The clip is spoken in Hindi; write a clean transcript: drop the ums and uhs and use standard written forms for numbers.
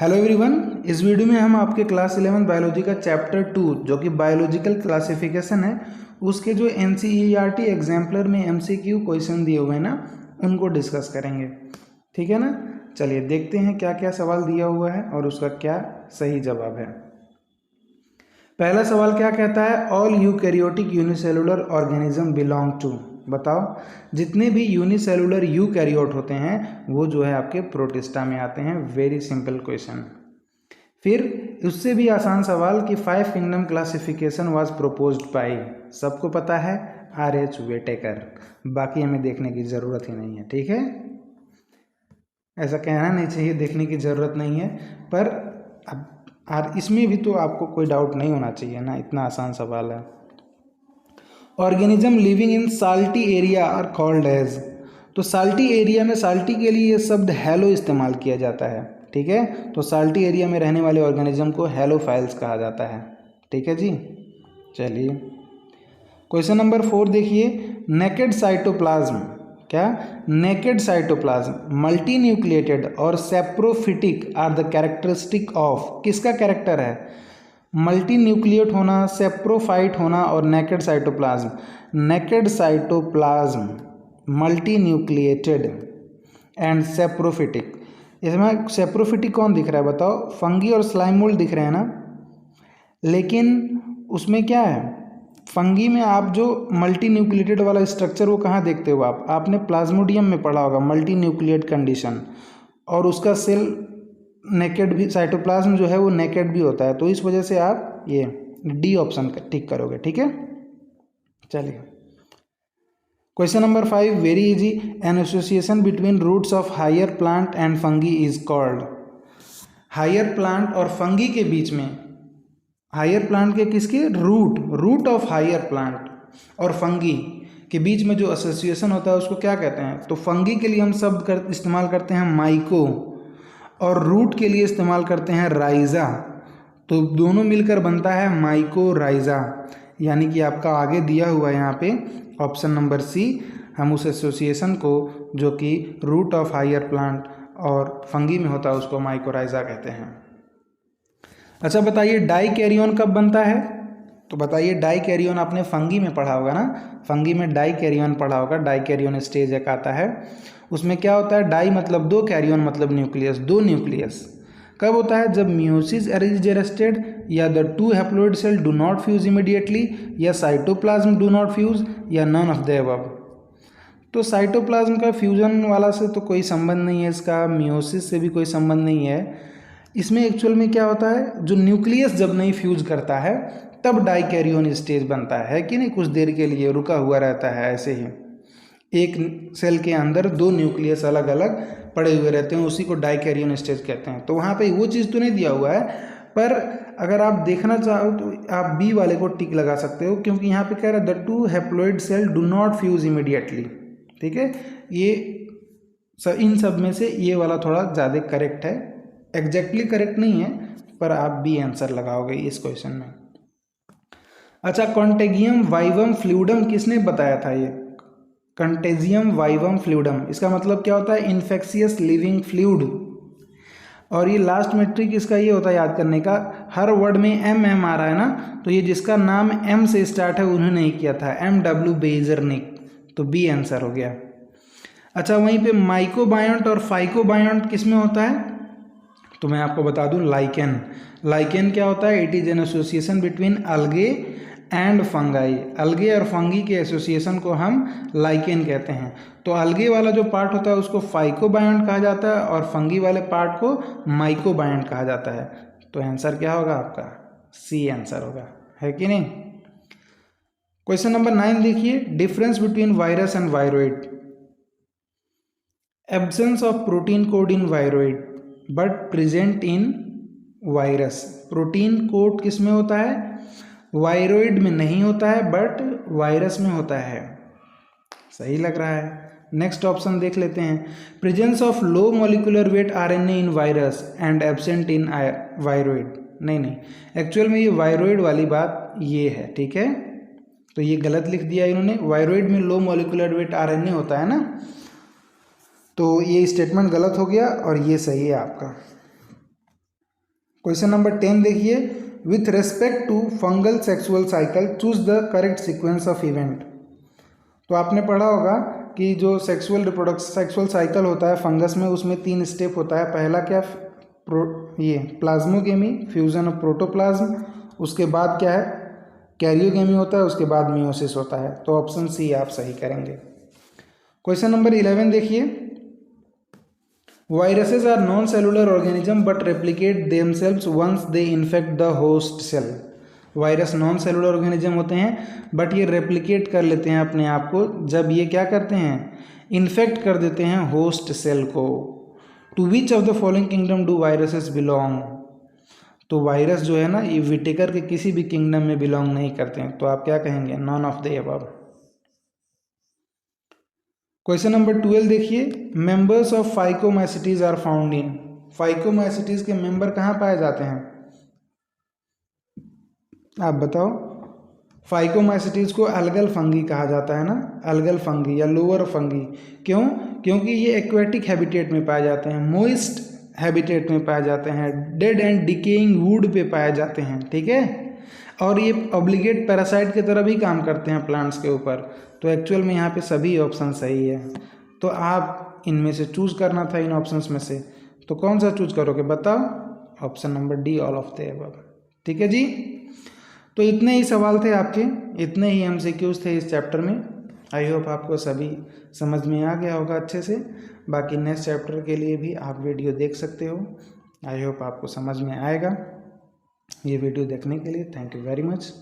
हेलो एवरीवन, इस वीडियो में हम आपके क्लास 11 बायोलॉजी का चैप्टर 2 जो कि बायोलॉजिकल क्लासिफिकेशन है उसके जो एनसीईआरटी एग्जाम्पलर में एमसीक्यू क्वेश्चन दिए हुए हैं ना उनको डिस्कस करेंगे। ठीक है ना, चलिए देखते हैं क्या क्या सवाल दिया हुआ है और उसका क्या सही जवाब है। पहला सवाल क्या कहता है, all eukaryotic unicellular organism belong to. बताओ, जितने भी यूनिसेलुलर यूकैरियोट होते हैं वो जो है आपके प्रोटिस्टा में आते हैं। Very simple question. फिर उससे भी आसान सवाल कि 5 kingdom classification was proposed by, सबको पता है R.H. वेटेकर, बाकी हमें देखने की ज़रूरत ही नहीं है। ठीक है, ऐसा कहना नहीं चाहिए, देखने की ज़रूरत नहीं है, पर अब इसमें भी तो आपको कोई डाउट नहीं होना चाहिए ना, इतना आसान सवाल है। Organism living in salty area are called as, तो साल्टी एरिया में साल्टी के लिए ये शब्द हैलो इस्तेमाल किया जाता है। ठीक है, तो साल्टी एरिया में रहने वाले ऑर्गेनिज्म को हैलोफाइल्स कहा जाता है। ठीक है जी, चलिए क्वेश्चन नंबर 4 देखिए। नेकेड साइटोप्लाज्म, क्या नेकेड साइटोप्लाज्म मल्टी न्यूक्लिएटेड और saprophytic are the characteristic of, किसका कैरेक्टर है? मल्टी न्यूक्लिएट होना, सेप्रोफाइट होना और naked cytoplasm. Naked cytoplasm multi nucleated and saprophytic. इसमें सेप्रोफिटिक कौन दिख रहा है बताओ? फंगी और स्लाइम मोल्ड दिख रहे हैं ना, लेकिन उसमें क्या है, फंगी में आप जो मल्टी न्यूक्लिएटेड वाला स्ट्रक्चर वो कहाँ देखते हो आपने प्लाज्मोडियम में पढ़ा होगा, मल्टी न्यूक्लिएट कंडीशन, और उसका सेल नेकेड भी, साइटोप्लाज्म जो है वो नेकेड भी होता है, तो इस वजह से आप ये डी ऑप्शन टिक करोगे। ठीक है, चलिए question number 5 very easy. An association between roots of higher plant and fungi is called. Higher plant और फंगी के बीच में, हायर प्लांट के किसके, रूट ऑफ हायर प्लांट और फंगी के बीच में जो एसोसिएशन होता है उसको क्या कहते हैं? तो फंगी के लिए हम शब्द इस्तेमाल करते हैं माइको, और रूट के लिए इस्तेमाल करते हैं राइजा, तो दोनों मिलकर बनता है माइकोराइजा। यानी कि आपका आगे दिया हुआ है यहाँ पे ऑप्शन नंबर सी, हम उस एसोसिएशन को जो कि रूट ऑफ हायर प्लांट और फंगी में होता है उसको माइकोराइजा कहते हैं। अच्छा बताइए, डाई कैरियन कब बनता है? तो बताइए, डाई कैरियन आपने फंगी में पढ़ा होगा ना, फंगी में डाई कैरियन पढ़ा होगा, डाई कैरियन स्टेज एक आता है, उसमें क्या होता है, डाई मतलब दो, कैरियन मतलब न्यूक्लियस, दो न्यूक्लियस। कब होता है? जब मियोसिस इज अरेस्टेड, या the two haploid cell do not fuse immediately, या साइटोप्लाज्म डू नॉट फ्यूज, या नन ऑफ द अबव। तो साइटोप्लाज्म का फ्यूजन वाला से तो कोई संबंध नहीं है, इसका मियोसिस से भी कोई संबंध नहीं है। इसमें एक्चुअल में क्या होता है, जो न्यूक्लियस जब नहीं फ्यूज करता है तब डाई कैरियन स्टेज बनता है कि नहीं, कुछ देर के लिए रुका हुआ रहता है। ऐसे ही एक सेल के अंदर दो न्यूक्लियस अलग अलग पड़े हुए रहते हैं, उसी को डाई कैरियन स्टेज कहते हैं। तो वहाँ पे वो चीज़ तो नहीं दिया हुआ है, पर अगर आप देखना चाहो तो आप बी वाले को टिक लगा सकते हो, क्योंकि यहाँ पे कह रहा है the two haploid cell do not fuse immediately. ठीक है, ये इन सब में से ये वाला थोड़ा ज़्यादा करेक्ट है, एग्जैक्टली करेक्ट नहीं है, पर आप बी आंसर लगाओगे इस क्वेश्चन में। अच्छा, कॉन्टेगियम वाइवम फ्लूइडम किसने बताया था? ये कंटेजियम वाइवम फ्लूइडम, इसका मतलब क्या होता है? Infectious living fluid. और ये लास्ट मेट्रिक इसका ये होता है याद करने का, हर वर्ड में एम आ रहा है ना, तो ये जिसका नाम एम से स्टार्ट है उन्होंने नहीं किया था, M.W. बेजरनिक, तो बी आंसर हो गया। अच्छा, वहीं पे माइकोबायोंट और फाइकोबायोंट किस में होता है? तो मैं आपको बता दूं, लाइकेन। लाइकेन क्या होता है? It is an association between अलगे एंड फंगाई। अलगे और फंगी के एसोसिएशन को हम लाइकेन कहते हैं। तो अलगे वाला जो पार्ट होता है उसको फाइकोबायोंट कहा जाता है और फंगी वाले पार्ट को माइकोबायोंट कहा जाता है। तो आंसर क्या होगा आपका? सी आंसर होगा, है कि नहीं। क्वेश्चन नंबर 9 देखिए, difference between virus and viroid. Absence of protein code in viroid but present in virus. Protein code किस में होता है? वायरोइड में नहीं होता है, बट वायरस में होता है। सही लग रहा है। नेक्स्ट ऑप्शन देख लेते हैं, presence of low molecular weight RNA in virus and absent in viroid. नहीं, एक्चुअल में ये वायरोइड वाली बात ये है। ठीक है, तो ये गलत लिख दिया इन्होंने, वायरोइड में लो मॉलिक्यूलर वेट RNA होता है ना, तो ये स्टेटमेंट गलत हो गया और ये सही है आपका। क्वेश्चन नंबर 10 देखिए, with respect to fungal sexual cycle choose the correct sequence of event. तो आपने पढ़ा होगा कि जो सेक्सुअल साइकिल होता है फंगस में, उसमें 3 स्टेप होता है। पहला क्या, ये प्लाज्मोगेमी, फ्यूजन ऑफ प्रोटोप्लाज्म, उसके बाद क्या है कैरियोगेमी होता है, उसके बाद मियोसिस होता है। तो ऑप्शन सी आप सही करेंगे। क्वेश्चन नंबर 11 देखिए, viruses are non cellular organism but replicate themselves once they infect the host cell. Virus non cellular organism होते हैं बट ये रेप्लिकेट कर लेते हैं अपने आप को जब ये क्या करते हैं, इन्फेक्ट कर देते हैं होस्ट सेल को। To which of the following kingdom do viruses belong. तो वायरस जो है ना, ये विटेकर के किसी भी किंगडम में बिलोंग नहीं करते हैं। तो आप क्या कहेंगे, none of the above. Question number 12 देखिए, members of phycomycetes are found in. Phycomycetes के मेंबर कहाँ पाए जाते हैं, आप बताओ। फाइकोमाइसिटीज को अलगल फंगी कहा जाता है ना, अलगल फंगी या लोअर फंगी। क्यों, क्योंकि ये एक्वेटिक हैबिटेट में पाए जाते हैं, मोइस्ट हैबिटेट में पाए जाते हैं, डेड एंड डिकेइंग वुड पे पाए जाते हैं, ठीक है। और ये ऑब्लिगेट पैरासाइट की तरह भी काम करते हैं प्लांट्स के ऊपर। तो एक्चुअल में यहाँ पे सभी ऑप्शन सही है। तो आप इनमें से चूज करना था, इन ऑप्शंस में से। तो कौन सा चूज करोगे बताओ, option number D, all of the above. ठीक है जी। तो इतने ही सवाल थे आपके, इतने ही एमसीक्यूज थे इस चैप्टर में। आई होप आपको सभी समझ में आ गया होगा अच्छे से। बाकी नेक्स्ट चैप्टर के लिए भी आप वीडियो देख सकते हो। आई होप आपको समझ में आएगा। ये वीडियो देखने के लिए थैंक यू वेरी मच।